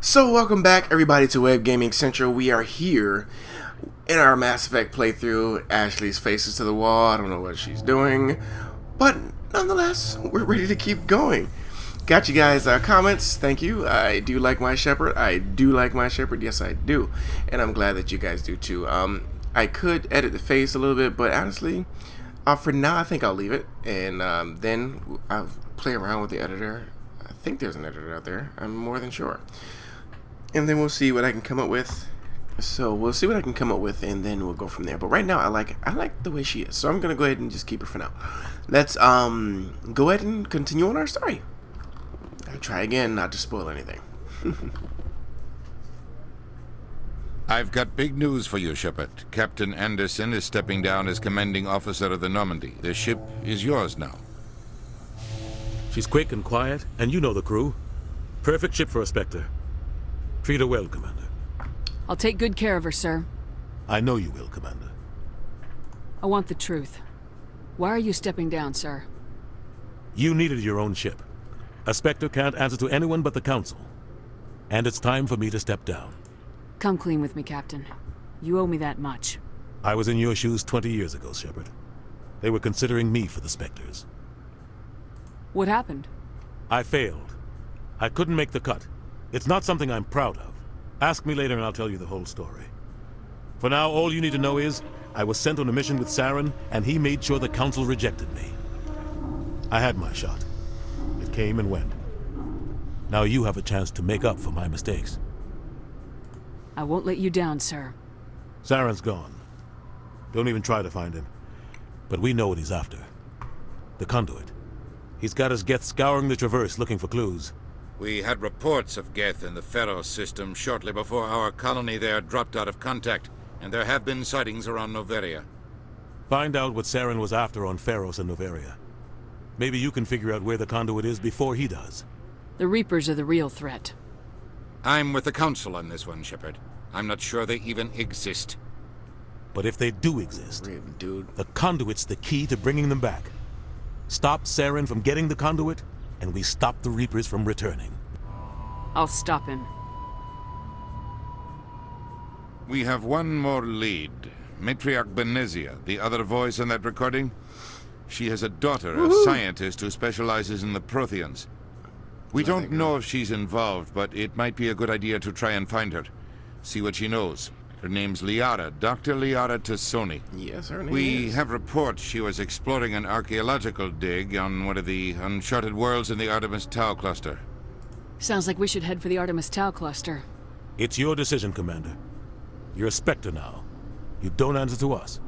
So welcome back everybody to Web Gaming Central. We are here in our Mass Effect playthrough. Ashley's faces to the wall. I don't know what she's doing, but nonetheless, we're ready to keep going. Got you guys comments. Thank you. I do like my Shepherd. I do like my Shepherd. Yes, I do. And I'm glad that you guys do too. I could edit the face a little bit, but honestly, for now, I think I'll leave it. And then I'll play around with the editor. I think there's an editor out there. I'm more than sure. And then we'll see what I can come up with. So we'll see what I can come up with, and then we'll go from there. But right now, I like the way she is. So I'm gonna go ahead and just keep her for now. Let's go ahead and continue on our story. I'll try again not to spoil anything. I've got big news for you, Shepard. Captain Anderson is stepping down as commanding officer of the Normandy. The ship is yours now. She's quick and quiet, and you know the crew. Perfect ship for a Spectre. Treat her well, Commander. I'll take good care of her, sir. I know you will, Commander. I want the truth. Why are you stepping down, sir? You needed your own ship. A Spectre can't answer to anyone but the Council. And it's time for me to step down. Come clean with me, Captain. You owe me that much. I was in your shoes 20 years ago, Shepard. They were considering me for the Spectres. What happened? I failed. I couldn't make the cut. It's not something I'm proud of. Ask me later and I'll tell you the whole story. For now, all you need to know is, I was sent on a mission with Saren, and he made sure the Council rejected me. I had my shot. It came and went. Now you have a chance to make up for my mistakes. I won't let you down, sir. Saren's gone. Don't even try to find him. But we know what he's after. The conduit. He's got his Geth scouring the Traverse looking for clues. We had reports of Geth in the Pharos system shortly before our colony there dropped out of contact, and there have been sightings around Noveria. Find out what Saren was after on Pharos and Noveria. Maybe you can figure out where the conduit is before he does. The Reapers are the real threat. I'm with the Council on this one, Shepard. I'm not sure they even exist. But if they do exist, Really, dude. the conduit's the key to bringing them back. Stop Saren from getting the conduit, and we stop the Reapers from returning. I'll stop him. We have one more lead. Matriarch Benezia, the other voice in that recording. She has a daughter, a scientist who specializes in the Protheans. We don't know if she's involved, but it might be a good idea to try and find her. See what she knows. Her name's Liara, Dr. Liara Tassoni. Yes, her name We is. have reports she was exploring an archaeological dig on one of the uncharted worlds in the Artemis Tau cluster. Sounds like we should head for the Artemis Tau cluster. It's your decision, Commander. You're a Spectre now. You don't answer to us.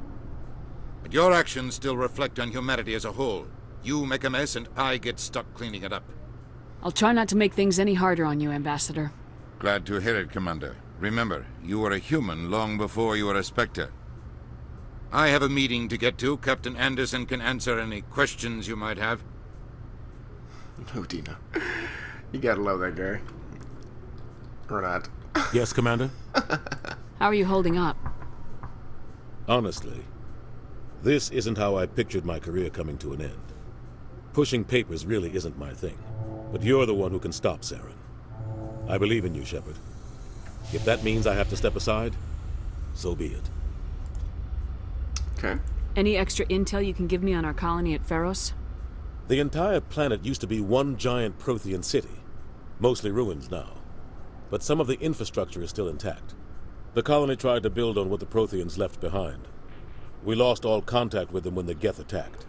But your actions still reflect on humanity as a whole. You make a mess and I get stuck cleaning it up. I'll try not to make things any harder on you, Ambassador. Glad to hear it, Commander. Remember, you were a human long before you were a Spectre. I have a meeting to get to. Captain Anderson can answer any questions you might have. Oh, Dina. You gotta love that guy. Or not. Yes, Commander? How are you holding up? Honestly, this isn't how I pictured my career coming to an end. Pushing papers really isn't my thing. But you're the one who can stop Saren. I believe in you, Shepard. If that means I have to step aside, so be it. Okay. Any extra intel you can give me on our colony at Pharos? The entire planet used to be one giant Prothean city. Mostly ruins now. But some of the infrastructure is still intact. The colony tried to build on what the Protheans left behind. We lost all contact with them when the Geth attacked.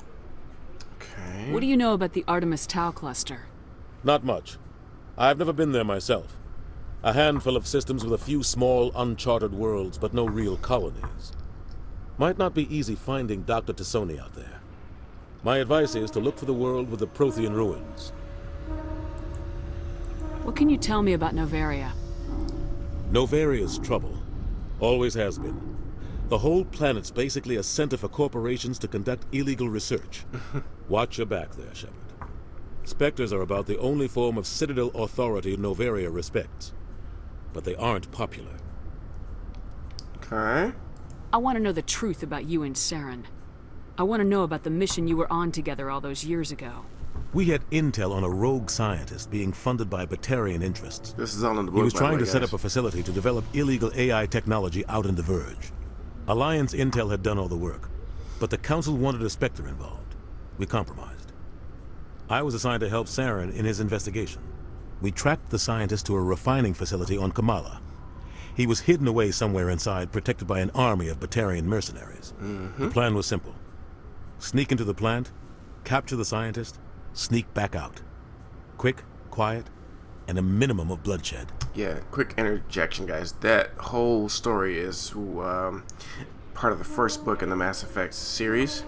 Okay. What do you know about the Artemis Tau cluster? Not much. I've never been there myself. A handful of systems with a few small, uncharted worlds, but no real colonies. Might not be easy finding Dr. Tassoni out there. My advice is to look for the world with the Prothean ruins. What can you tell me about Noveria? Novaria's trouble. Always has been. The whole planet's basically a center for corporations to conduct illegal research. Watch your back there, Shepard. Spectres are about the only form of Citadel authority Noveria respects. But they aren't popular. Okay. I want to know the truth about you and Saren. I want to know about the mission you were on together all those years ago. We had intel on a rogue scientist being funded by Batarian interests. This is all in the book. He was by the trying way, to set guys. up a facility to develop illegal AI technology out in the Verge. Alliance intel had done all the work, but the Council wanted a Spectre involved. We compromised. I was assigned to help Saren in his investigation. We tracked the scientist to a refining facility on Kamala. He was hidden away somewhere inside, protected by an army of Batarian mercenaries. The plan was simple. Sneak into the plant, capture the scientist, sneak back out. Quick, quiet, and a minimum of bloodshed. Yeah, quick interjection, guys. That whole story is part of the first book in the Mass Effect series.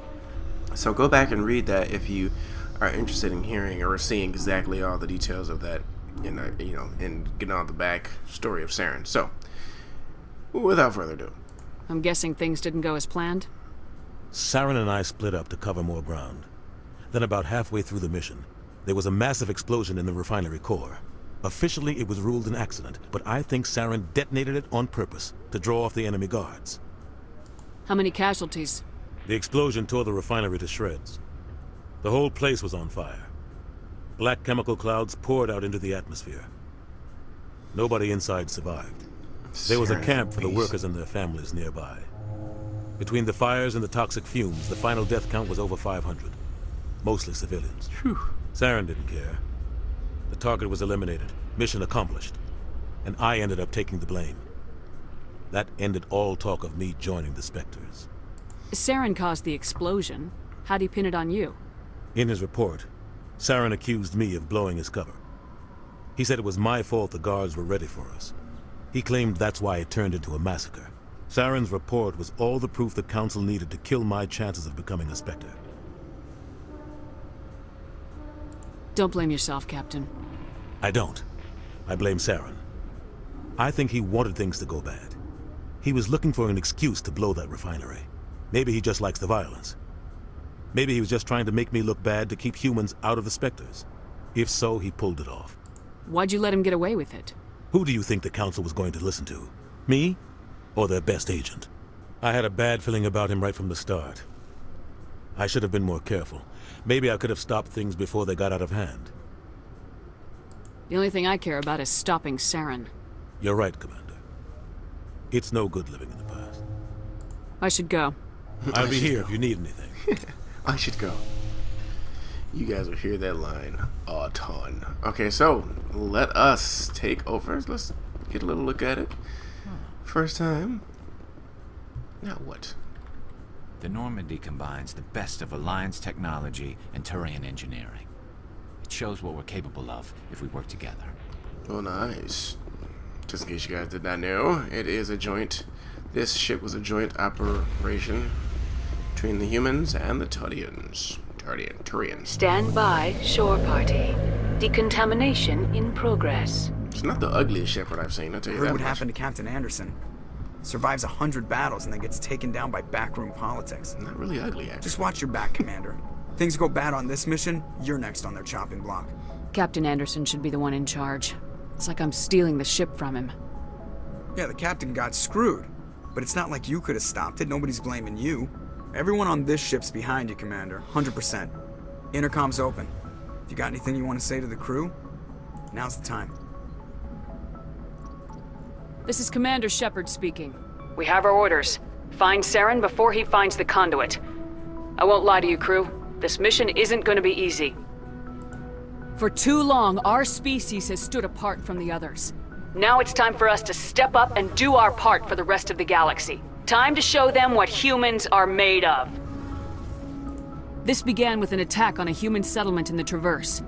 So go back and read that if you are interested in hearing or seeing exactly all the details of that, and getting on the back story of Saren. So, without further ado. I'm guessing things didn't go as planned? Saren and I split up to cover more ground. Then about halfway through the mission, there was a massive explosion in the refinery core. Officially, it was ruled an accident, but I think Saren detonated it on purpose to draw off the enemy guards. How many casualties? The explosion tore the refinery to shreds. The whole place was on fire. Black chemical clouds poured out into the atmosphere. Nobody inside survived. There was a camp for the workers and their families nearby. Between the fires and the toxic fumes, the final death count was over 500. Mostly civilians. Whew. Saren didn't care. The target was eliminated, mission accomplished, and I ended up taking the blame. That ended all talk of me joining the Spectres. Saren caused the explosion. How'd he pin it on you? In his report, Saren accused me of blowing his cover. He said it was my fault the guards were ready for us. He claimed that's why it turned into a massacre. Saren's report was all the proof the Council needed to kill my chances of becoming a Spectre. Don't blame yourself, Captain. I don't. I blame Saren. I think he wanted things to go bad. He was looking for an excuse to blow that refinery. Maybe he just likes the violence. Maybe he was just trying to make me look bad to keep humans out of the Spectres. If so, he pulled it off. Why'd you let him get away with it? Who do you think the Council was going to listen to? Me? Or their best agent? I had a bad feeling about him right from the start. I should have been more careful. Maybe I could have stopped things before they got out of hand. The only thing I care about is stopping Saren. You're right, Commander. It's no good living in the past. I should go. I'll be here if you need anything. I should go. You guys will hear that line a ton. Okay, so let us take over. Let's get a little look at it. First time. Now what? The Normandy combines the best of Alliance technology and Turian engineering. It shows what we're capable of if we work together. Oh, nice. Just in case you guys did not know, it is a joint. This ship was a joint operation between the humans and the Turians. Turians. Stand by, shore party. Decontamination in progress. It's not the ugliest shipwreck I've seen, I'll tell you Heard that what much. happened to Captain Anderson. Survives 100 battles and then gets taken down by backroom politics. Not really ugly, actually. Just watch your back, Commander. Things go bad on this mission, you're next on their chopping block. Captain Anderson should be the one in charge. It's like I'm stealing the ship from him. Yeah, the captain got screwed. But it's not like you could have stopped it, nobody's blaming you. Everyone on this ship's behind you, Commander, 100%. Intercom's open. If you got anything you want to say to the crew, now's the time. This is Commander Shepard speaking. We have our orders. Find Saren before he finds the conduit. I won't lie to you, crew. This mission isn't going to be easy. For too long, our species has stood apart from the others. Now it's time for us to step up and do our part for the rest of the galaxy. Time to show them what humans are made of. This began with an attack on a human settlement in the Traverse.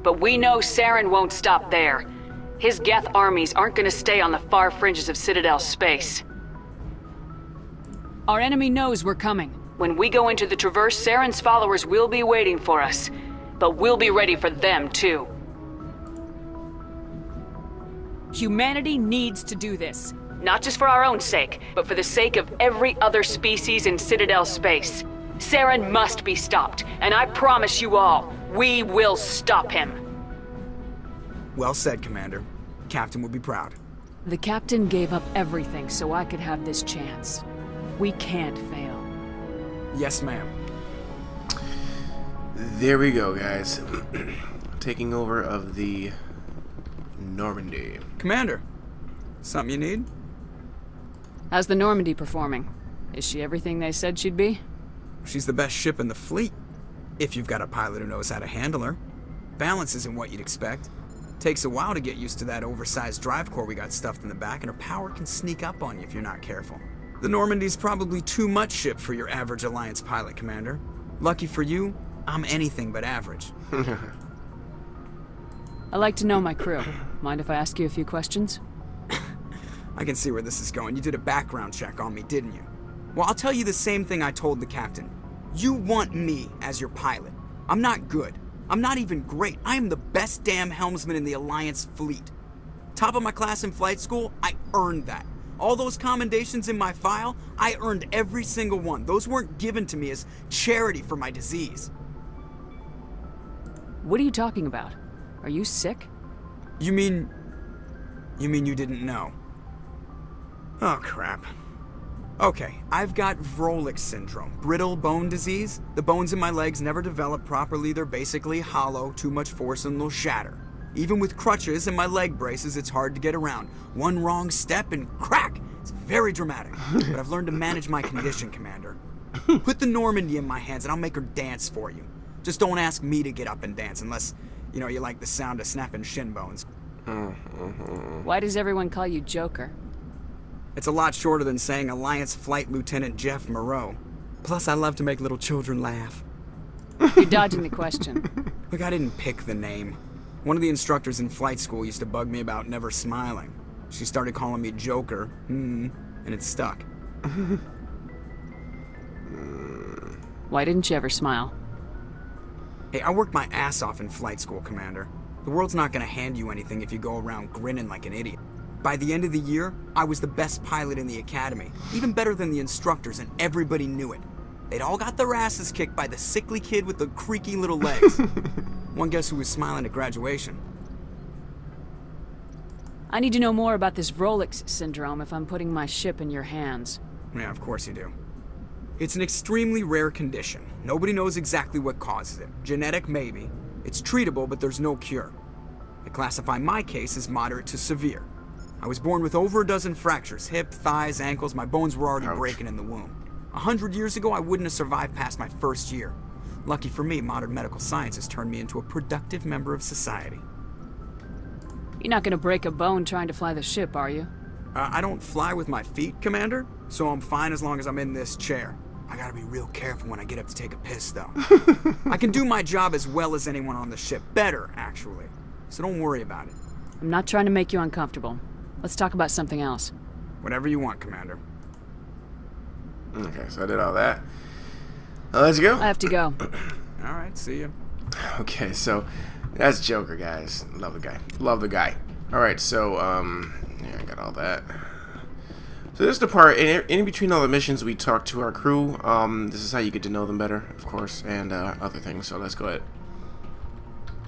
But we know Saren won't stop there. His Geth armies aren't going to stay on the far fringes of Citadel space. Our enemy knows we're coming. When we go into the Traverse, Saren's followers will be waiting for us. But we'll be ready for them, too. Humanity needs to do this. Not just for our own sake, but for the sake of every other species in Citadel space. Saren must be stopped, and I promise you all, we will stop him. Well said, Commander. Captain would be proud. The captain gave up everything so I could have this chance. We can't fail. Yes, ma'am. There we go, guys. Taking over of the Normandy. Commander, something you need? How's the Normandy performing? Is she everything they said she'd be? She's the best ship in the fleet, if you've got a pilot who knows how to handle her. Balance isn't what you'd expect. Takes a while to get used to that oversized drive core we got stuffed in the back, and her power can sneak up on you if you're not careful. The Normandy's probably too much ship for your average Alliance pilot, Commander. Lucky for you, I'm anything but average. I like to know my crew. Mind if I ask you a few questions? I can see where this is going. You did a background check on me, didn't you? Well, I'll tell you the same thing I told the captain. You want me as your pilot. I'm not good. I'm not even great. I am the best damn helmsman in the Alliance fleet. Top of my class in flight school, I earned that. All those commendations in my file, I earned every single one. Those weren't given to me as charity for my disease. What are you talking about? Are you sick? You mean you didn't know? Oh, crap. Okay, I've got Vrolik syndrome, brittle bone disease. The bones in my legs never develop properly. They're basically hollow, too much force and they'll shatter. Even with crutches and my leg braces, it's hard to get around. One wrong step and crack! It's very dramatic. But I've learned to manage my condition, Commander. Put the Normandy in my hands and I'll make her dance for you. Just don't ask me to get up and dance unless, you like the sound of snapping shin bones. Why does everyone call you Joker? It's a lot shorter than saying Alliance Flight Lieutenant Jeff Moreau. Plus, I love to make little children laugh. You're dodging the question. Look, I didn't pick the name. One of the instructors in flight school used to bug me about never smiling. She started calling me Joker, and it stuck. Why didn't you ever smile? Hey, I worked my ass off in flight school, Commander. The world's not gonna hand you anything if you go around grinning like an idiot. By the end of the year, I was the best pilot in the academy, even better than the instructors, and everybody knew it. They'd all got their asses kicked by the sickly kid with the creaky little legs. One guess who was smiling at graduation? I need to know more about this Vrolik syndrome if I'm putting my ship in your hands. Yeah, of course you do. It's an extremely rare condition. Nobody knows exactly what causes it. Genetic, maybe. It's treatable, but there's no cure. I classify my case as moderate to severe. I was born with over a dozen fractures, hip, thighs, ankles. My bones were already breaking in the womb. 100 years ago, I wouldn't have survived past my first year. Lucky for me, modern medical science has turned me into a productive member of society. You're not gonna break a bone trying to fly the ship, are you? I don't fly with my feet, Commander, so I'm fine as long as I'm in this chair. I gotta be real careful when I get up to take a piss, though. I can do my job as well as anyone on the ship. Better, actually. So don't worry about it. I'm not trying to make you uncomfortable. Let's talk about something else. Whatever you want, Commander. Okay, so I did all that. Let's go. I have to go. All right, see ya. Okay, so that's Joker, guys. Love the guy. Love the guy. All right, so yeah, I got all that. So this is the part in between all the missions we talk to our crew. This is how you get to know them better, of course, and other things. So let's go ahead.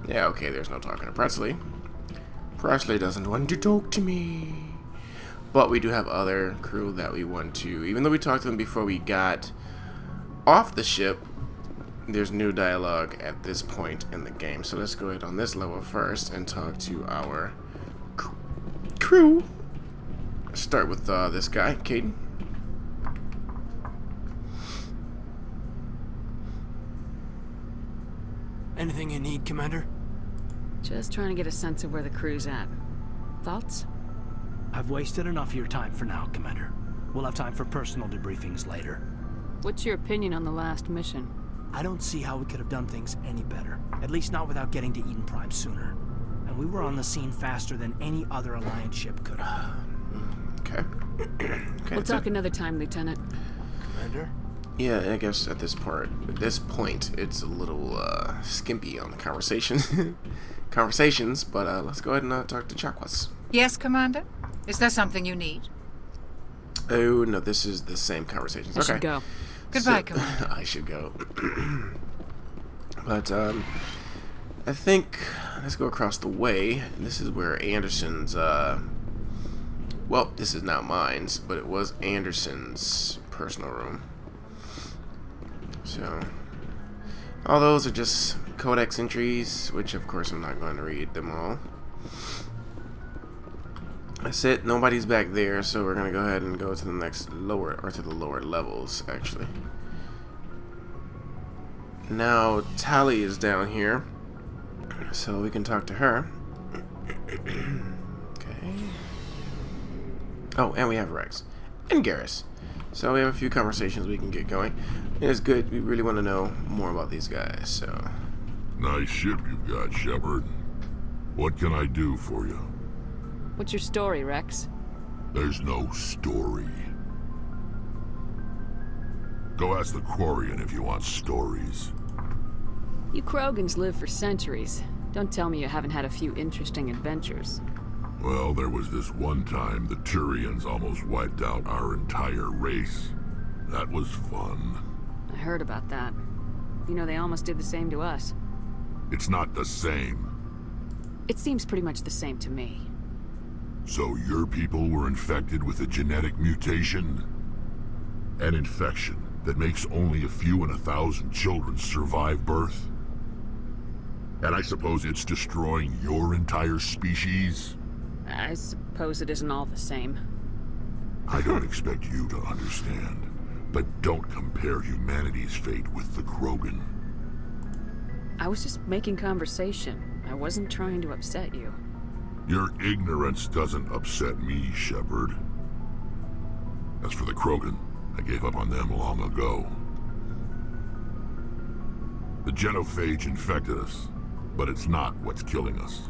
Yeah, okay. There's no talking to Presley. Presley doesn't want to talk to me. But we do have other crew that we want to. Even though we talked to them before we got off the ship, there's new dialogue at this point in the game. So let's go ahead on this level first and talk to our crew. Start with this guy, Caden. Anything you need, Commander? Just trying to get a sense of where the crew's at. Thoughts? I've wasted enough of your time for now, Commander. We'll have time for personal debriefings later. What's your opinion on the last mission? I don't see how we could have done things any better. At least not without getting to Eden Prime sooner. And we were on the scene faster than any other Alliance ship could have. Okay. We'll talk another time, Lieutenant. Commander? Yeah, I guess at this point, it's a little skimpy on the conversations, but let's go ahead and talk to Chakwas. Yes, Commander? Is there something you need? Oh, no, this is the same conversations. I should go. Goodbye, So, Commander. I should go. But, I think, let's go across the way. This is where Anderson's, well, this is not mine's, but it was Anderson's personal room. So, All those are just codex entries, which of course I'm not going to read them all. That's it. Nobody's back there, so we're gonna go ahead and go to the next lower, or to the lower levels, actually. Now Tali is down here, so we can talk to her. Okay. Oh, and we have Rex and Garrus, so we have a few conversations we can get going. And it's good. We really want to know more about these guys. So. Nice ship you've got, Shepard. What can I do for you? What's your story, Rex? There's no story. Go ask the Quarian if you want stories. You Krogans live for centuries. Don't tell me you haven't had a few interesting adventures. Well, there was this one time the Turians almost wiped out our entire race. That was fun. I heard about that. You know, they almost did the same to us. It's not the same. It seems pretty much the same to me. So your people were infected with a genetic mutation? An infection that makes only a few in 1,000 children survive birth? And I suppose it's destroying your entire species? I suppose it isn't all the same. I don't expect you to understand, but don't compare humanity's fate with the Krogan. I was just making conversation. I wasn't trying to upset you. Your ignorance doesn't upset me, Shepard. As for the Krogan, I gave up on them long ago. The genophage infected us, but it's not what's killing us.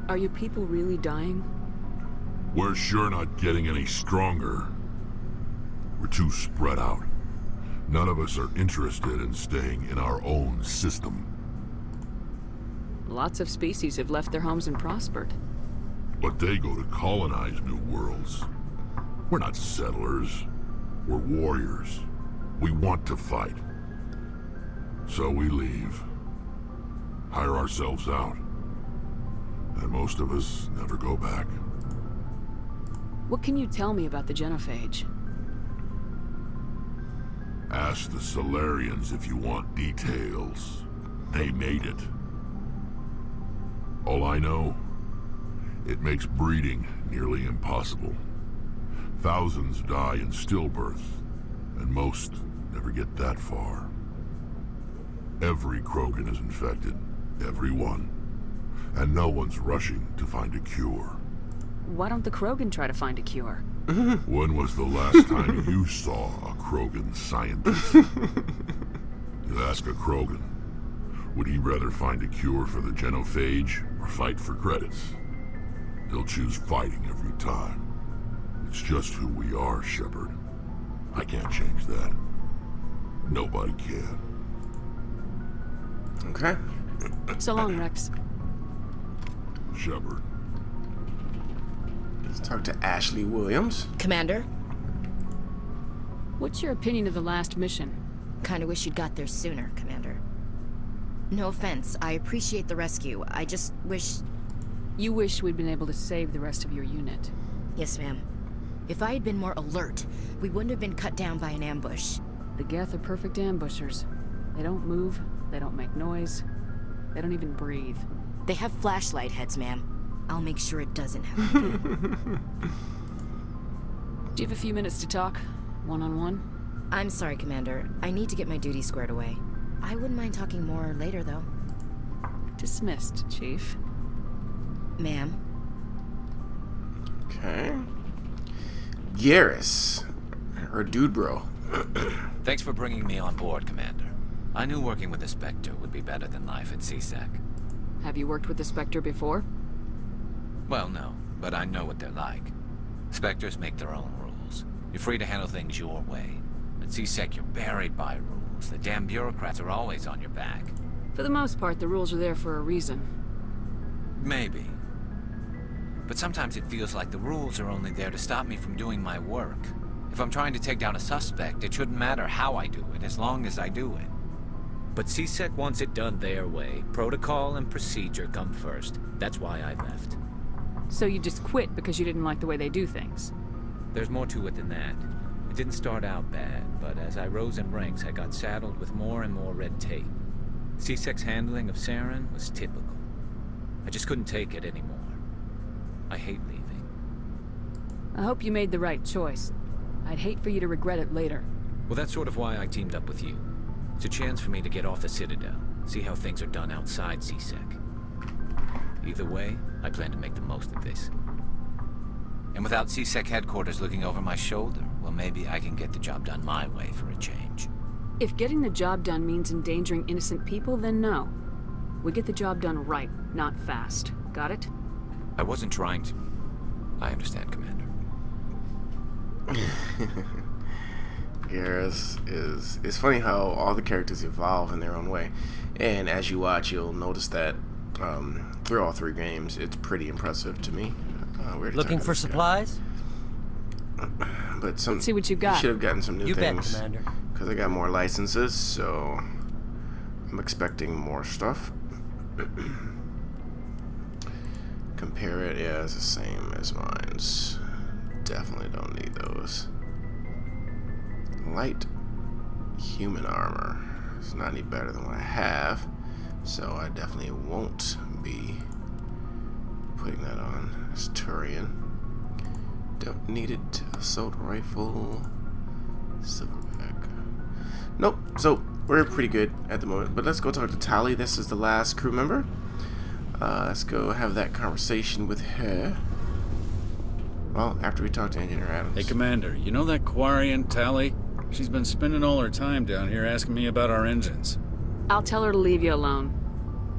Are your people really dying? We're sure not getting any stronger. We're too spread out. None of us are interested in staying in our own system. Lots of species have left their homes and prospered. But they go to colonize new worlds. We're not settlers. We're warriors. We want to fight. So we leave. Hire ourselves out. And most of us never go back. What can you tell me about the genophage? Ask the Solarians if you want details. They made it. All I know, it makes breeding nearly impossible. Thousands die in stillbirth, and most never get that far. Every Krogan is infected, every one. And no one's rushing to find a cure. Why don't the Krogan try to find a cure? When was the last time you saw a Krogan scientist? You ask a Krogan, would he rather find a cure for the genophage or fight for credits? He'll choose fighting every time. It's just who we are, Shepard. I can't change that. Nobody can. Okay. So long, Rex. Shepard. Let's talk to Ashley Williams. Commander? What's your opinion of the last mission? Kinda wish you'd got there sooner, Commander. No offense, I appreciate the rescue. I just wish... You wish we'd been able to save the rest of your unit. Yes, ma'am. If I had been more alert, we wouldn't have been cut down by an ambush. The Geth are perfect ambushers. They don't move, they don't make noise, they don't even breathe. They have flashlight heads, ma'am. I'll make sure it doesn't happen. Do you have a few minutes to talk? One-on-one? I'm sorry, Commander. I need to get my duties squared away. I wouldn't mind talking more later, though. Dismissed, Chief. Ma'am? Okay. Garrus. Or Dude Bro. Thanks for bringing me on board, Commander. I knew working with the Spectre would be better than life at CSEC. Have you worked with the Spectre before? Well, no, but I know what they're like. Spectres make their own rules. You're free to handle things your way. At CSEC, you're buried by rules. The damn bureaucrats are always on your back. For the most part, the rules are there for a reason. Maybe. But sometimes it feels like the rules are only there to stop me from doing my work. If I'm trying to take down a suspect, it shouldn't matter how I do it, as long as I do it. But CSEC wants it done their way. Protocol and procedure come first. That's why I left. So you just quit because you didn't like the way they do things? There's more to it than that. didn't start out bad, but as I rose in ranks, I got saddled with more and more red tape. C-Sec's handling of Saren was typical. I just couldn't take it anymore. I hate leaving. I hope you made the right choice. I'd hate for you to regret it later. Well, that's sort of why I teamed up with you. It's a chance for me to get off the Citadel, see how things are done outside C-Sec. Either way, I plan to make the most of this. And without C-Sec headquarters looking over my shoulder, well, maybe I can get the job done my way for a change. If getting the job done means endangering innocent people, then no. We get the job done right, not fast. Got it? I wasn't trying to... I understand, Commander. Garrus is... It's funny how all the characters evolve in their own way. And as you watch, you'll notice that through all 3 games, it's pretty impressive to me. Looking for supplies? But some... Let's see what you got. Should have gotten some new things. You bet, Commander. Because I got more licenses, so... I'm expecting more stuff. Compare it, yeah, it's the same as mine's. Definitely don't need those. Light human armor. It's not any better than what I have, so I definitely won't be putting that on. It's Turian. Don't need it. Assault rifle. Silverback. Nope. So we're pretty good at the moment, but let's go talk to Tali. This is the last crew member. Let's go have that conversation with her. Well, after we talk to Engineer Adams. Hey, Commander, you know that Quarian, Tali? She's been spending all her time down here asking me about our engines. I'll tell her to leave you alone.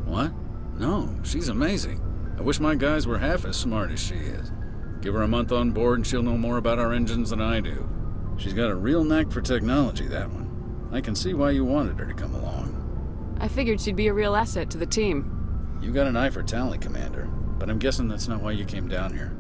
What? No, she's amazing. I wish my guys were half as smart as she is. Give her a month on board and she'll know more about our engines than I do. She's got a real knack for technology, that one. I can see why you wanted her to come along. I figured she'd be a real asset to the team. You got an eye for Tali, Commander, but I'm guessing that's not why you came down here.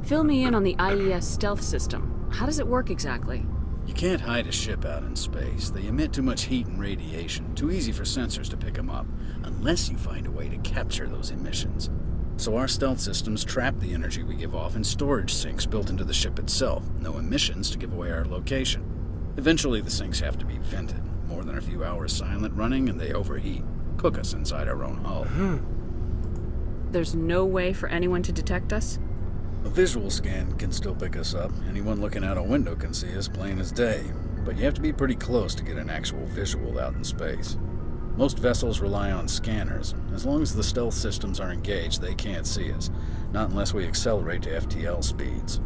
Fill me in on the IES stealth system. How does it work exactly? You can't hide a ship out in space. They emit too much heat and radiation, too easy for sensors to pick them up, unless you find a way to capture those emissions. So our stealth systems trap the energy we give off in storage sinks built into the ship itself. No emissions to give away our location. Eventually the sinks have to be vented. More than a few hours silent running and they overheat. Cook us inside our own hull. There's no way for anyone to detect us? A visual scan can still pick us up. Anyone looking out a window can see us plain as day. But you have to be pretty close to get an actual visual out in space. Most vessels rely on scanners. As long as the stealth systems are engaged, they can't see us. Not unless we accelerate to FTL speeds.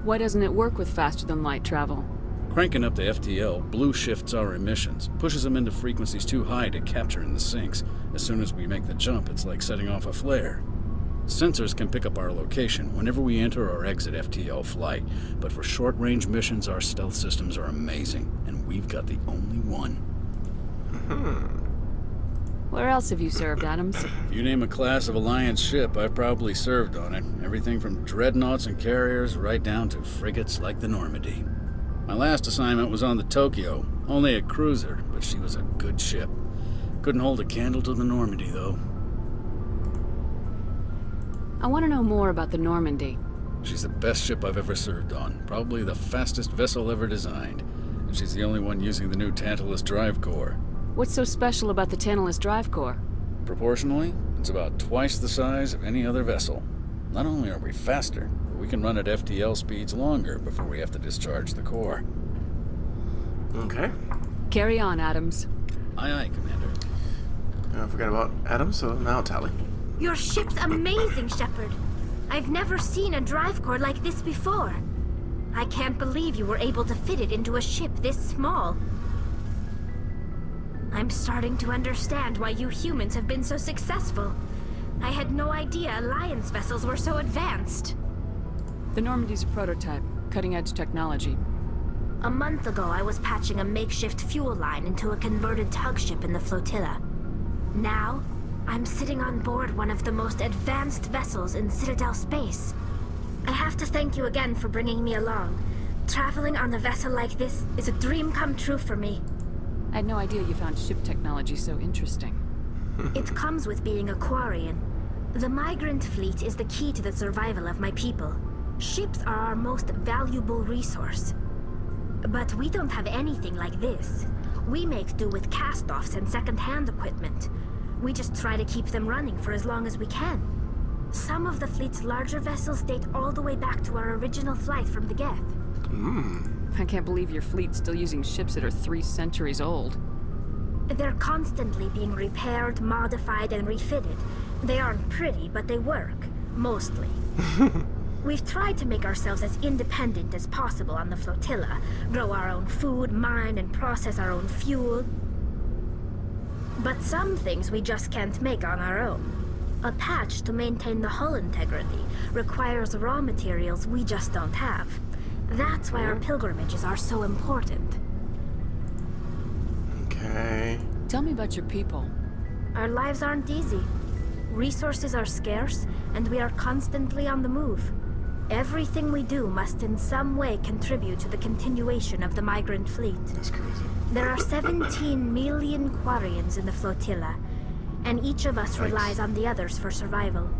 Why doesn't it work with faster-than-light travel? Cranking up to FTL blue shifts our emissions, pushes them into frequencies too high to capture in the sinks. As soon as we make the jump, it's like setting off a flare. Sensors can pick up our location whenever we enter or exit FTL flight, but for short-range missions, our stealth systems are amazing, and we've got the only one. Where else have you served, Adams? If you name a class of Alliance ship, I've probably served on it. Everything from dreadnoughts and carriers right down to frigates like the Normandy. My last assignment was on the Tokyo, only a cruiser, but she was a good ship. Couldn't hold a candle to the Normandy, though. I want to know more about the Normandy. She's the best ship I've ever served on, probably the fastest vessel ever designed. And she's the only one using the new Tantalus drive core. What's so special about the Tantalus drive core? Proportionally, it's about twice the size of any other vessel. Not only are we faster, but we can run at FTL speeds longer before we have to discharge the core. Okay. Carry on, Adams. Aye, aye, Commander. I forgot about Adams, so now Tali. Your ship's amazing, Shepard. I've never seen a drive core like this before. I can't believe you were able to fit it into a ship this small. I'm starting to understand why you humans have been so successful. I had no idea Alliance vessels were so advanced. The Normandy's a prototype, cutting-edge technology. A month ago, I was patching a makeshift fuel line into a converted tug ship in the flotilla. Now, I'm sitting on board one of the most advanced vessels in Citadel space. I have to thank you again for bringing me along. Traveling on a vessel like this is a dream come true for me. I had no idea you found ship technology so interesting. It comes with being a Quarian. The migrant fleet is the key to the survival of my people. Ships are our most valuable resource. But we don't have anything like this. We make do with cast-offs and second-hand equipment. We just try to keep them running for as long as we can. Some of the fleet's larger vessels date all the way back to our original flight from the Geth. I can't believe your fleet's still using ships that are 3 centuries old. They're constantly being repaired, modified, and refitted. They aren't pretty, but they work. Mostly. We've tried to make ourselves as independent as possible on the flotilla. Grow our own food, mine, and process our own fuel. But some things we just can't make on our own. A patch to maintain the hull integrity requires raw materials we just don't have. That's why our pilgrimages are so important. Okay. Tell me about your people. Our lives aren't easy. Resources are scarce, and we are constantly on the move. Everything we do must in some way contribute to the continuation of the migrant fleet. That's crazy. There are 17 million Quarians in the flotilla, and each of us relies on the others for survival.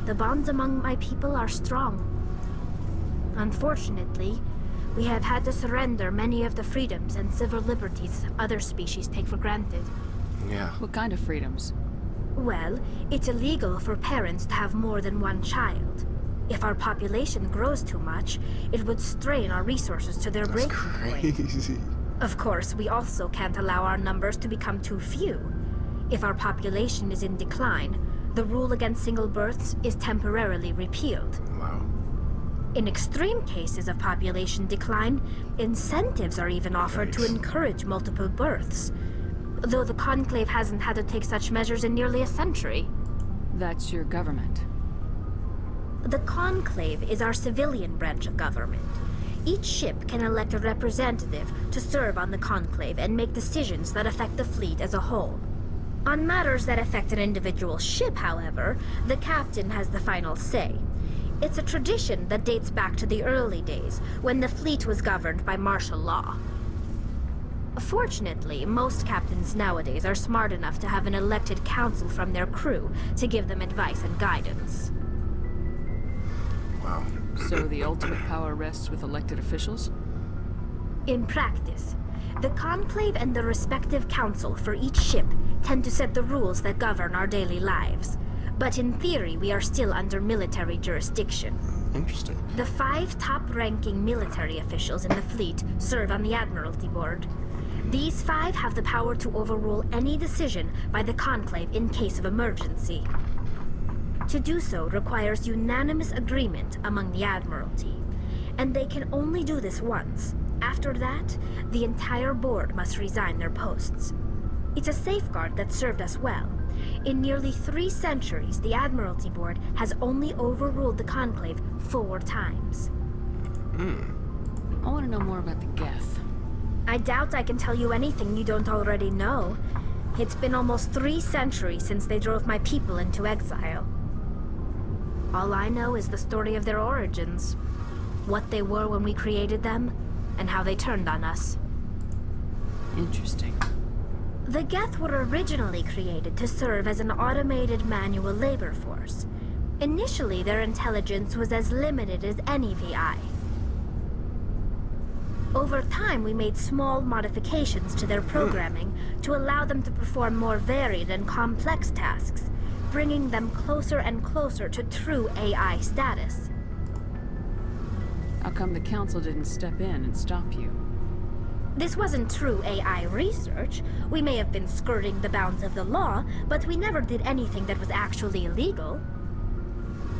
The bonds among my people are strong. Unfortunately, we have had to surrender many of the freedoms and civil liberties other species take for granted. Yeah. What kind of freedoms? Well, it's illegal for parents to have more than one child. If our population grows too much, it would strain our resources to their breaking point. Crazy. Of course, we also can't allow our numbers to become too few. If our population is in decline, the rule against single births is temporarily repealed. Wow. In extreme cases of population decline, incentives are even offered to encourage multiple births. Though the Conclave hasn't had to take such measures in nearly a century. That's your government. The Conclave is our civilian branch of government. Each ship can elect a representative to serve on the Conclave and make decisions that affect the fleet as a whole. On matters that affect an individual ship, however, the captain has the final say. It's a tradition that dates back to the early days, when the fleet was governed by martial law. Fortunately, most captains nowadays are smart enough to have an elected council from their crew to give them advice and guidance. Wow. So the ultimate power rests with elected officials? In practice, the Conclave and the respective council for each ship tend to set the rules that govern our daily lives. But in theory, we are still under military jurisdiction. Interesting. The 5 top-ranking military officials in the fleet serve on the Admiralty Board. These 5 have the power to overrule any decision by the Conclave in case of emergency. To do so requires unanimous agreement among the Admiralty, and they can only do this once. After that, the entire board must resign their posts. It's a safeguard that served us well. In nearly 3 centuries, the Admiralty Board has only overruled the Conclave 4 times. I want to know more about the Geth. I doubt I can tell you anything you don't already know. It's been almost 3 centuries since they drove my people into exile. All I know is the story of their origins, what they were when we created them, and how they turned on us. Interesting. The Geth were originally created to serve as an automated manual labor force. Initially, their intelligence was as limited as any VI. Over time, we made small modifications to their programming to allow them to perform more varied and complex tasks, bringing them closer and closer to true AI status. How come the Council didn't step in and stop you? This wasn't true AI research. We may have been skirting the bounds of the law, but we never did anything that was actually illegal.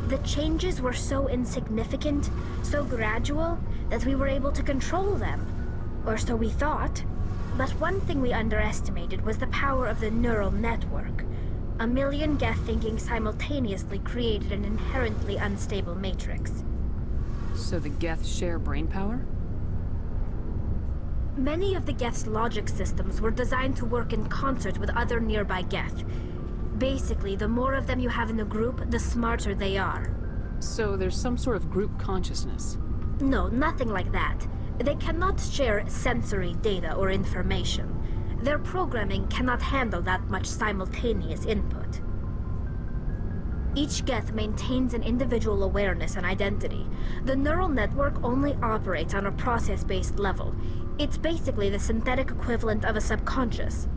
The changes were so insignificant, so gradual, that we were able to control them. Or so we thought. But one thing we underestimated was the power of the neural network. A million Geth thinking simultaneously created an inherently unstable matrix. So the Geth share brain power? Many of the Geth's logic systems were designed to work in concert with other nearby Geth. Basically, the more of them you have in a group, the smarter they are. So there's some sort of group consciousness? No, nothing like that. They cannot share sensory data or information. Their programming cannot handle that much simultaneous input. Each Geth maintains an individual awareness and identity. The neural network only operates on a process-based level. It's basically the synthetic equivalent of a subconscious.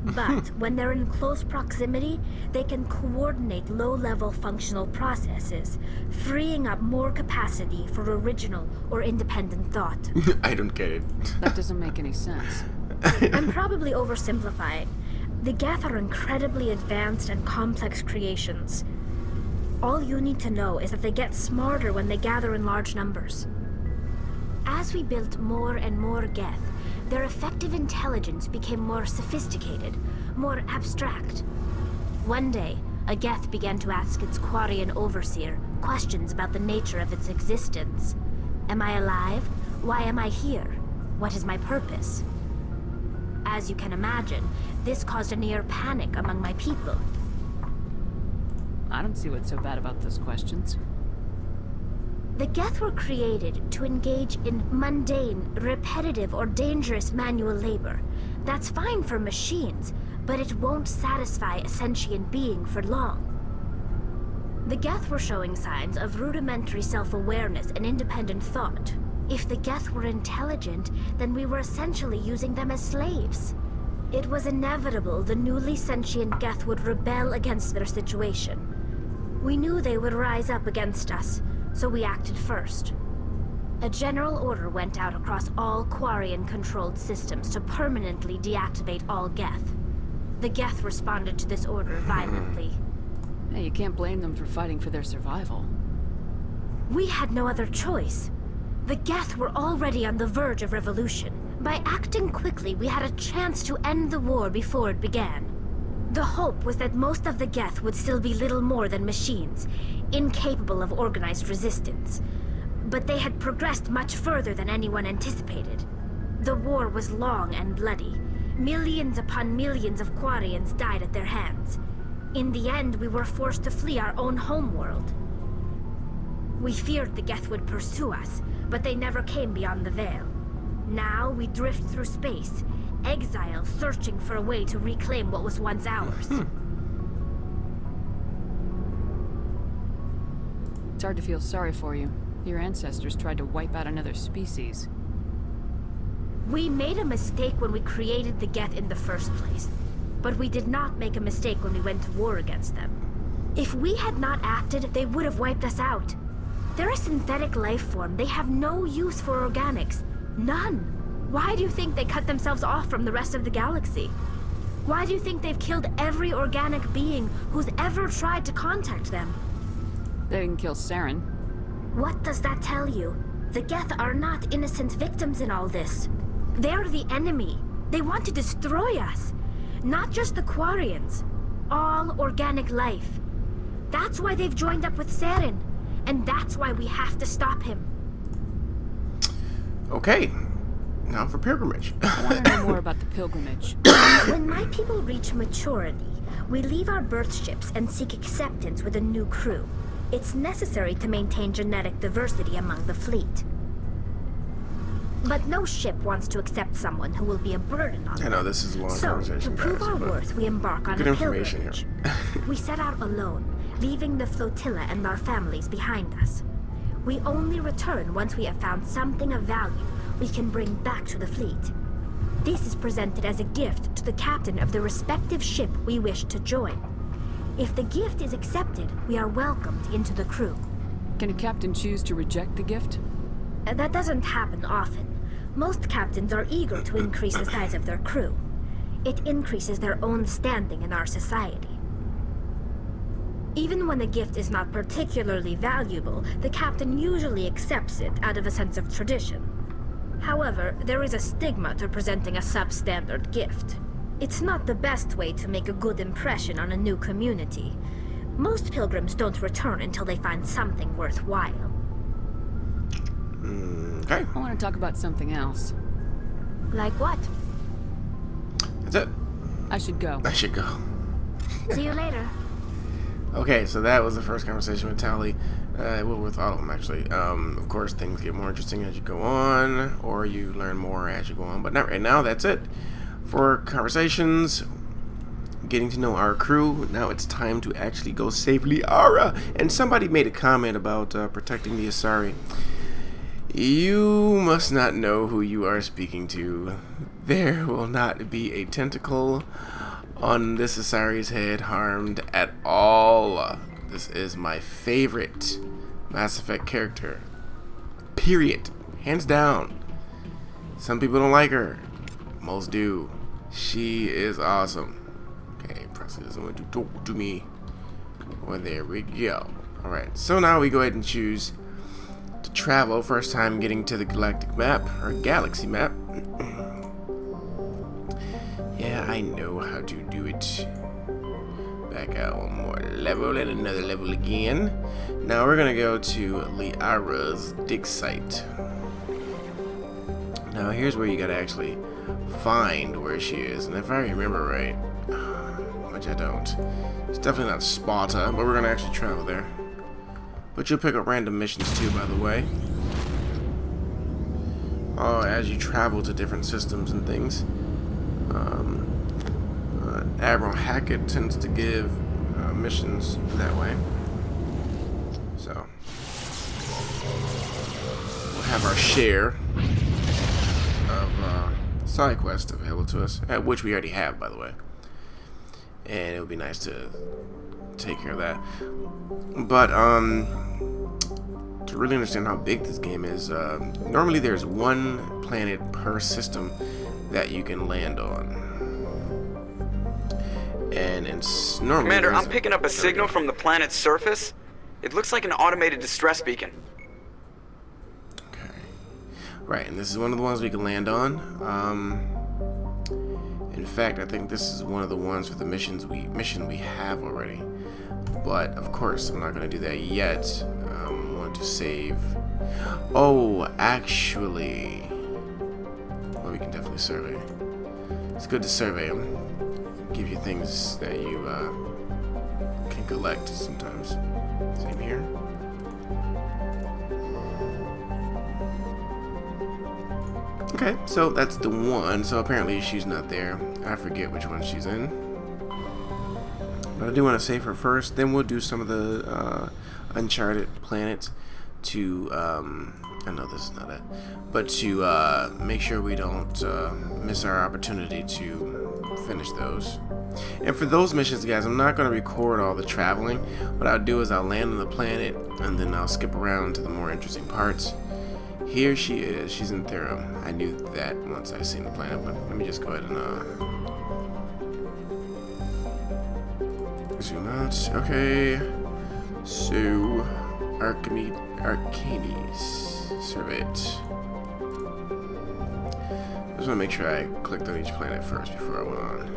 But when they're in close proximity, they can coordinate low-level functional processes, freeing up more capacity for original or independent thought. I don't get it. That doesn't make any sense. I'm probably oversimplifying. The Geth are incredibly advanced and complex creations. All you need to know is that they get smarter when they gather in large numbers. As we built more and more Geth, their effective intelligence became more sophisticated, more abstract. One day, a Geth began to ask its Quarian overseer questions about the nature of its existence. Am I alive? Why am I here? What is my purpose? As you can imagine, this caused a near panic among my people. I don't see what's so bad about those questions. The Geth were created to engage in mundane, repetitive, or dangerous manual labor. That's fine for machines, but it won't satisfy a sentient being for long. The Geth were showing signs of rudimentary self-awareness and independent thought. If the Geth were intelligent, then we were essentially using them as slaves. It was inevitable the newly sentient Geth would rebel against their situation. We knew they would rise up against us, so we acted first. A general order went out across all Quarian-controlled systems to permanently deactivate all Geth. The Geth responded to this order violently. Hey, you can't blame them for fighting for their survival. We had no other choice. The Geth were already on the verge of revolution. By acting quickly, we had a chance to end the war before it began. The hope was that most of the Geth would still be little more than machines, incapable of organized resistance. But they had progressed much further than anyone anticipated. The war was long and bloody. Millions upon millions of Quarians died at their hands. In the end, we were forced to flee our own homeworld. We feared the Geth would pursue us, but they never came beyond the Veil. Now we drift through space, exile, searching for a way to reclaim what was once ours. It's hard to feel sorry for you. Your ancestors tried to wipe out another species. We made a mistake when we created the Geth in the first place, but we did not make a mistake when we went to war against them. If we had not acted, they would have wiped us out. They're a synthetic life form. They have no use for organics. None. Why do you think they cut themselves off from the rest of the galaxy? Why do you think they've killed every organic being who's ever tried to contact them? They didn't kill Saren. What does that tell you? The Geth are not innocent victims in all this. They're the enemy. They want to destroy us. Not just the Quarians. All organic life. That's why they've joined up with Saren. And that's why we have to stop him. Okay. Now for pilgrimage. I want to know more about the pilgrimage. When my people reach maturity, we leave our birth ships and seek acceptance with a new crew. It's necessary to maintain genetic diversity among the fleet. But no ship wants to accept someone who will be a burden on them. I know this is a long conversation. So, to prove our worth, we embark on a pilgrimage. We set out alone, leaving the flotilla and our families behind us. We only return once we have found something of value we can bring back to the fleet. This is presented as a gift to the captain of the respective ship we wish to join. If the gift is accepted, we are welcomed into the crew. Can a captain choose to reject the gift? That doesn't happen often. Most captains are eager to increase the size of their crew. It increases their own standing in our society. Even when the gift is not particularly valuable, the captain usually accepts it out of a sense of tradition. However, there is a stigma to presenting a substandard gift. It's not the best way to make a good impression on a new community. Most pilgrims don't return until they find something worthwhile. Okay. I want to talk about something else. Like what? That's it. I should go. I should go. See you later. Okay, so that was the first conversation with Tali. Well, with all of them, actually. Of course, things get more interesting as you go on, or you learn more as you go on, but not right now. That's it for conversations. getting to know our crew. Now it's time to actually go save Liara. And somebody made a comment about protecting the Asari. You must not know who you are speaking to. There will not be a tentacle on this Asari's head harmed at all. This is my favorite Mass Effect character. Period. Hands down. Some people don't like her. Most do. She is awesome. Okay, Presley doesn't want to talk to me. Well, there we go. Alright, so now we go ahead and choose to travel. First time getting to the galactic map, or galaxy map. Yeah, I know how to do it. Back out one more level and another level again. Now we're gonna go to Liara's dig site. Now here's where you gotta actually find where she is, and if I remember right, which I don't, it's definitely not Sparta, but we're gonna actually travel there. But you'll pick up random missions too, by the way. Oh, as you travel to different systems and things. Admiral Hackett tends to give missions that way. So we'll have our share of side quests available to us, which we already have, by the way. And it would be nice to take care of that. But to really understand how big this game is, normally there's one planet per system that you can land on. And it's normally... Commander, I'm picking up a signal from the planet's surface. It looks like an automated distress beacon. Okay. Right, and this is one of the ones we can land on. In fact, I think this is one of the ones for the mission we have already. But, of course, I'm not going to do that yet. I want to save... Oh, actually... Well, we can definitely survey. It's good to survey them. Give you things that you can collect sometimes. Same here. Okay, so that's the one. So apparently she's not there. I forget which one she's in. But I do want to save her first. Then we'll do some of the Uncharted planets to... I know this is not it. But to make sure we don't miss our opportunity to finish those. And for those missions, guys, I'm not going to record all the traveling. What I'll do is I'll land on the planet and then I'll skip around to the more interesting parts. Here she is. She's in Therum. I knew that once I seen the planet, but let me just go ahead and zoom out. Okay. So Arcanes. Survey it. I just want to make sure I clicked on each planet first before I went on.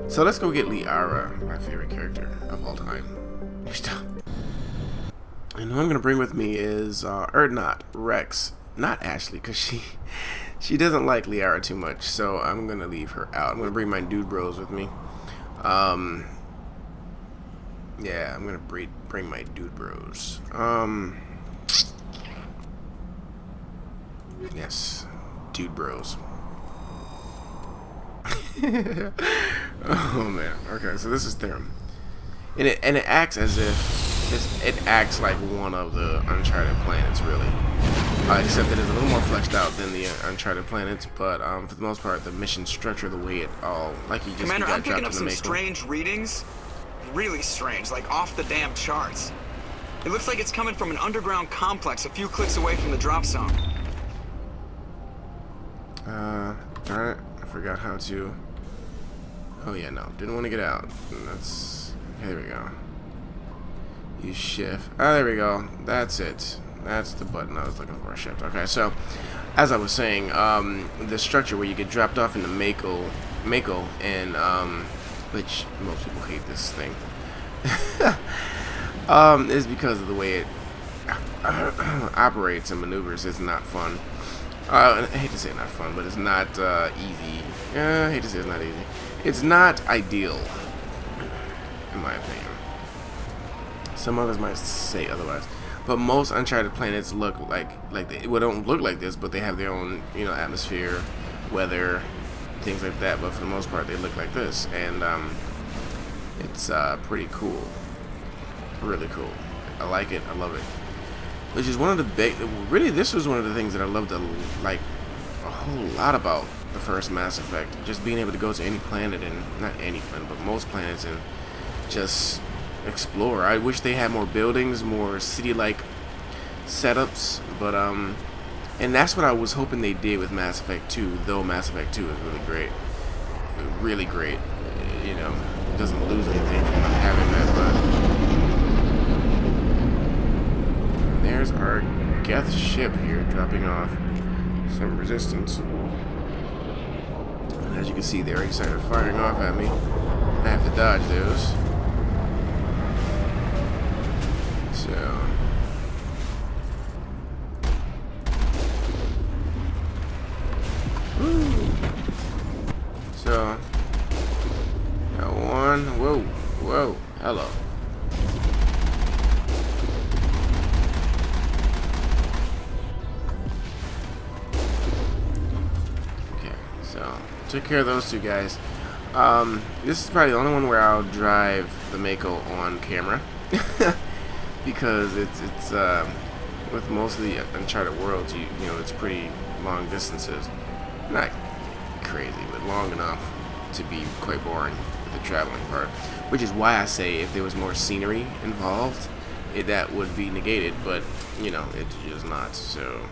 So let's go get Liara, my favorite character of all time. And who I'm going to bring with me is, Rex. Not Ashley, because she doesn't like Liara too much, so I'm going to leave her out. I'm going to bring my dude bros with me. Yeah, I'm going to bring my dude bros. Yes, dude bros. Oh man. Okay, so this is Therum, and it acts as if it acts like one of the Uncharted planets, really. Except that it's a little more fleshed out than the Uncharted planets, but for the most part, the mission structure, the way it all, like you just Commander, got I'm picking dropped up in some the Mako. strange readings. Really strange, like off the damn charts. It looks like it's coming from an underground complex a few clicks away from the drop zone. Darn it, I forgot how to... Oh yeah, no, didn't want to get out. That's... Okay, there we go. Use shift. Oh, there we go. That's it. That's the button I was looking for, shift. Okay, so, as I was saying, the structure where you get dropped off into Mako, and, which most people hate this thing, is because of the way it operates and maneuvers. It's not fun. I hate to say not fun, but it's not easy. I hate to say it's not easy. It's not ideal, in my opinion. Some others might say otherwise. But most Uncharted planets look like they don't look like this, but they have their own, atmosphere, weather, things like that. But for the most part, they look like this. And It's pretty cool. Really cool. I like it. I love it. Which is one of the big... Really, this was one of the things that I loved like a whole lot about the first Mass Effect. Just being able to go to any planet, and not any planet, but most planets, and just explore. I wish they had more buildings, more city-like setups, but and that's what I was hoping they did with Mass Effect 2, though Mass Effect 2 is really great. Really great. You know, it doesn't lose anything from not having that, but... And there's our Geth ship here, dropping off some resistance. And as you can see, they already started firing off at me. I have to dodge those. So... So, got one. Whoa, whoa, hello. Okay, so took care of those two guys. This is probably the only one where I'll drive the Mako on camera because it's with most of the Uncharted worlds, you know, it's pretty long distances. Not crazy, but long enough to be quite boring with the traveling part. Which is why I say if there was more scenery involved, that would be negated, but you know, it's just not. So,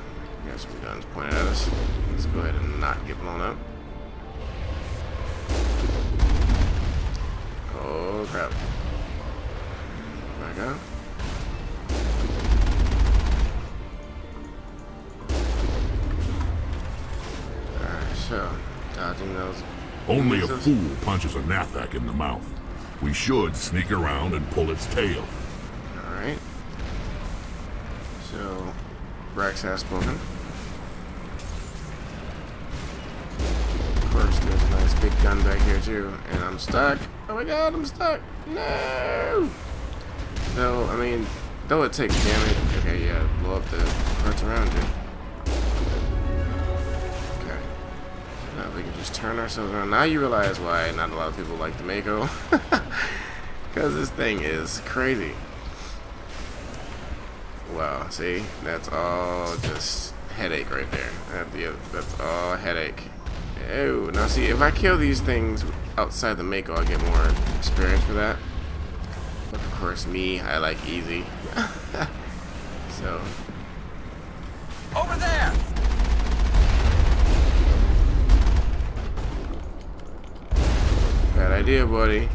we got some guns pointed at us. Let's go ahead and not get blown up. Oh crap. Back up. Alright, so dodging those. Only a fool punches a Nathak in the mouth. We should sneak around and pull its tail. Alright. So, Brax has spoken. Of course, there's a nice big gun back here too. And I'm stuck. Oh my god, I'm stuck. No! Though, I mean, though it takes damage. Okay, yeah, blow up the parts around you. Now we can just turn ourselves around. Now you realize why not a lot of people like the Mako. Because this thing is crazy. Wow, see? That's all just headache right there. That's all headache. Oh, now see, if I kill these things outside the Mako, I'll get more experience for that. But of course, me, I like easy. So. Over there! Bad idea, buddy.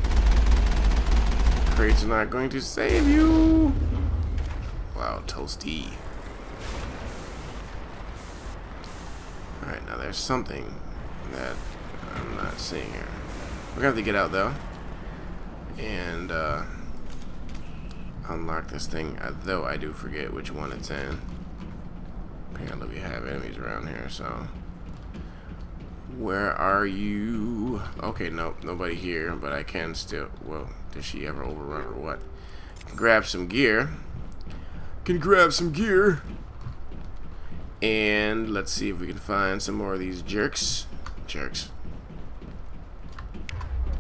Crates are not going to save you. Wow, toasty. Alright, now there's something that I'm not seeing here. We're gonna have to get out though. And unlock this thing, though I do forget which one it's in. Apparently we have enemies around here, so. Where are you? Okay, nope, nobody here, but I can still. Well, did she ever overrun or what? Can grab some gear. Can grab some gear. And let's see if we can find some more of these jerks. Jerks.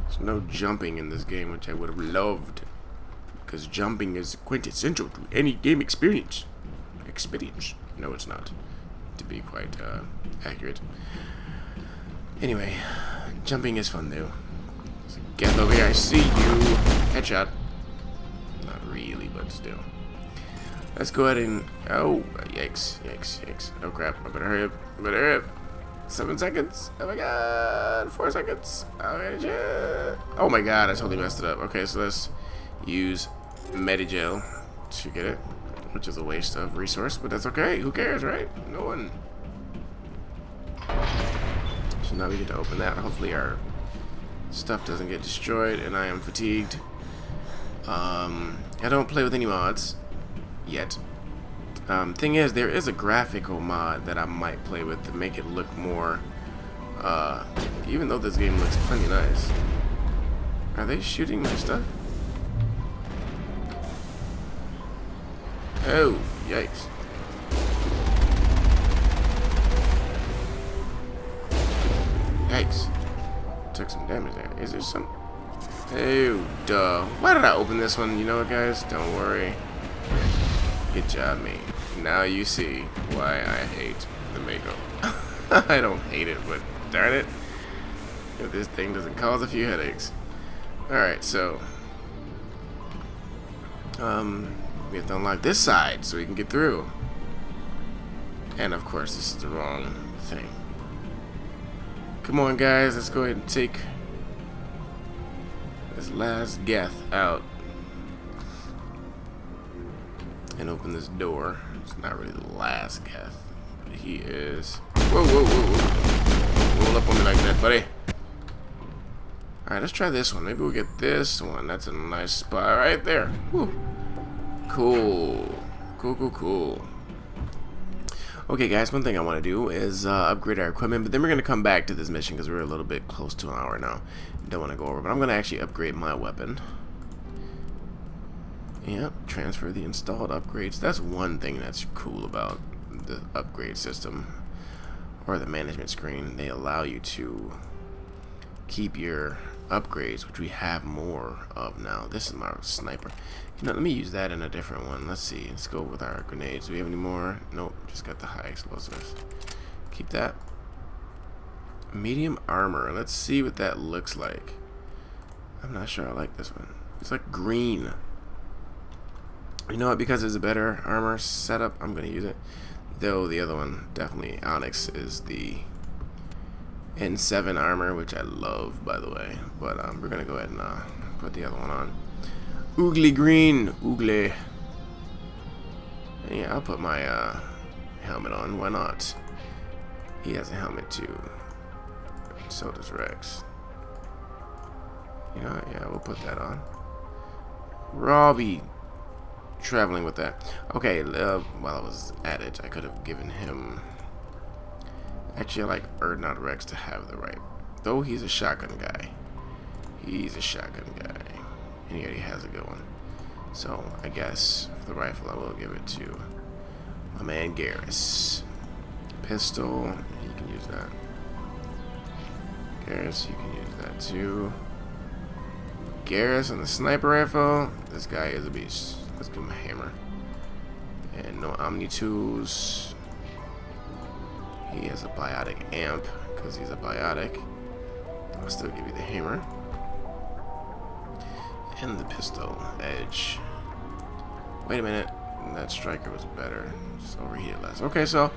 There's no jumping in this game, which I would have loved. Because jumping is quintessential to any game experience. No, it's not. To be quite accurate. Anyway, jumping is fun though. So get over here, I see you. Headshot. Not really, but still. Let's go ahead and... Oh, yikes, yikes, yikes. Oh crap, I better hurry up. I better hurry up. 7 seconds. Oh my god, 4 seconds. Oh my god, I totally messed it up. Okay, so let's use Medigel to get it. Which is a waste of resource, but that's okay. Who cares, right? No one. So now we get to open that. Hopefully our stuff doesn't get destroyed, and I am fatigued. I don't play with any mods yet. Thing is, there is a graphical mod that I might play with to make it look more, even though this game looks plenty nice. Are they shooting my stuff? Oh, yikes. Yikes. Took some damage there. Is there some... Oh, duh. Why did I open this one? You know what, guys? Don't worry. Good job, me. Now you see why I hate the Mako. I don't hate it, but darn it. If this thing doesn't cause a few headaches. Alright, so we have to unlock this side so we can get through. And of course this is the wrong thing. Come on guys, let's go ahead and take this last Geth out and open this door. It's not really the last Geth, but he is. Whoa, whoa, whoa, whoa. Roll up on me like that, buddy. Alright, let's try this one. Maybe we'll get this one. That's a nice spot right there. Woo. Cool. Cool, cool, cool. Okay, guys, one thing I want to do is upgrade our equipment, but then we're going to come back to this mission because we're a little bit close to an hour now. Don't want to go over, but I'm going to actually upgrade my weapon. Yep, transfer the installed upgrades. That's one thing that's cool about the upgrade system or the management screen. They allow you to keep your upgrades, which we have more of now. This is my sniper. You know, let me use that in a different one. Let's see. Let's go with our grenades. Do we have any more? Nope. Just got the high explosives. Keep that. Medium armor. Let's see what that looks like. I'm not sure I like this one. It's like green. You know what? Because it's a better armor setup, I'm going to use it. Though the other one, definitely Onyx, is the N7 armor, which I love, by the way. But we're going to go ahead and put the other one on. Oogly green. Oogly. Yeah, I'll put my helmet on. Why not? He has a helmet too. So does Rex. You know, yeah, we'll put that on. Robbie. Traveling with that. Okay, while I was at it, I could have given him... Actually, I like not Rex to have the right. Though he's a shotgun guy. He's a shotgun guy. And he already has a good one. So, I guess, for the rifle, I will give it to my man Garrus. Pistol, you can use that. Garrus, you can use that too. Garrus and the sniper rifle. This guy is a beast. Let's give him a hammer. And no Omni tools. He has a biotic amp because he's a biotic. I'll still give you the hammer. And the pistol edge. Wait a minute. That striker was better. Just overheated less. Okay, so.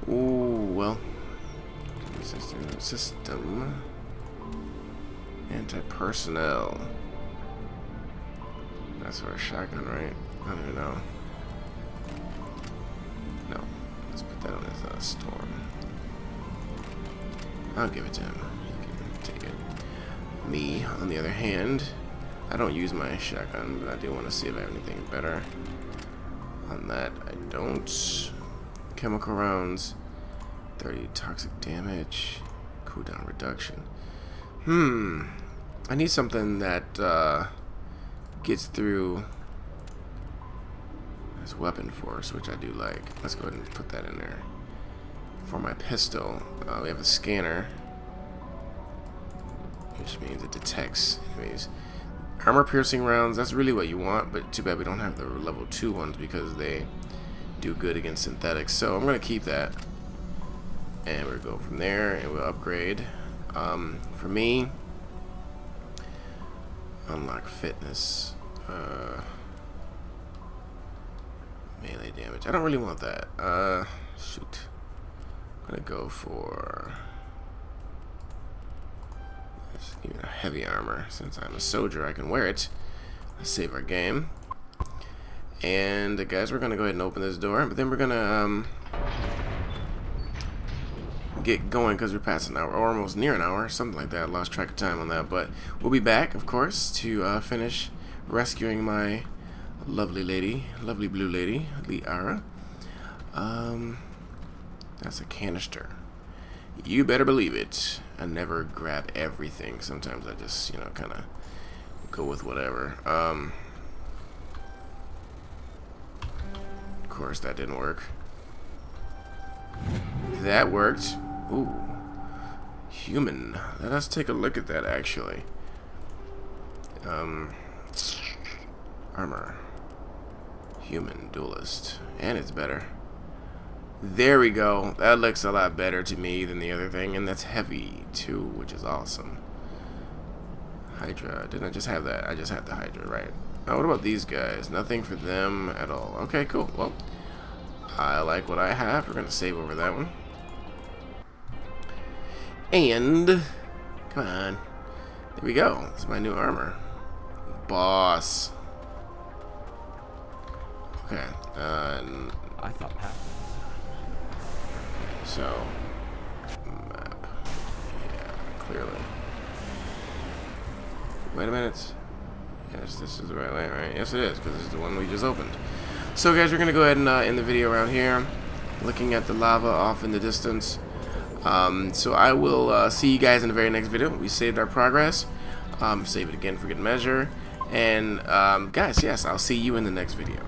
Ooh, well. System. Anti-personnel. That's for a shotgun, right? I don't even know. No. Let's put that on his storm. I'll give it to him. He can take it. Me, on the other hand, I don't use my shotgun, but I do want to see if I have anything better. On that, I don't. Chemical rounds. 30 toxic damage. Cooldown reduction. I need something that gets through his weapon force, which I do like. Let's go ahead and put that in there. For my pistol, we have a scanner, which means it detects enemies. Armor piercing rounds, that's really what you want, but too bad we don't have the level 2 ones because they do good against synthetics. So I'm going to keep that. And we'll go from there and we'll upgrade. For me, unlock fitness. Melee damage. I don't really want that. Shoot. I'm gonna go for even a heavy armor. Since I'm a soldier, I can wear it. Let's save our game. And guys, we're gonna go ahead and open this door, but then we're gonna get going because we're past an hour, or almost near an hour, something like that. I lost track of time on that, but we'll be back, of course, to finish rescuing my lovely lady, lovely blue lady, Liara. That's a canister. You better believe it. I never grab everything. Sometimes I just, kind of go with whatever. Of course, that didn't work. That worked. Ooh. Human. Let us take a look at that, actually. Armor. Human duelist. And it's better. There we go. That looks a lot better to me than the other thing. And that's heavy, too, which is awesome. Hydra. Didn't I just have that? I just had the Hydra, right? Oh, what about these guys? Nothing for them at all. Okay, cool. Well, I like what I have. We're going to save over that one. And, come on. There we go. That's my new armor. Boss. Okay. I thought Pat. So, map. Yeah, clearly. Wait a minute. Yes, this is the right way, right? Yes, it is, because this is the one we just opened. So, guys, we're going to go ahead and end the video around here. Looking at the lava off in the distance. So I will see you guys in the very next video. We saved our progress. Save it again for good measure. And, guys, yes, I'll see you in the next video.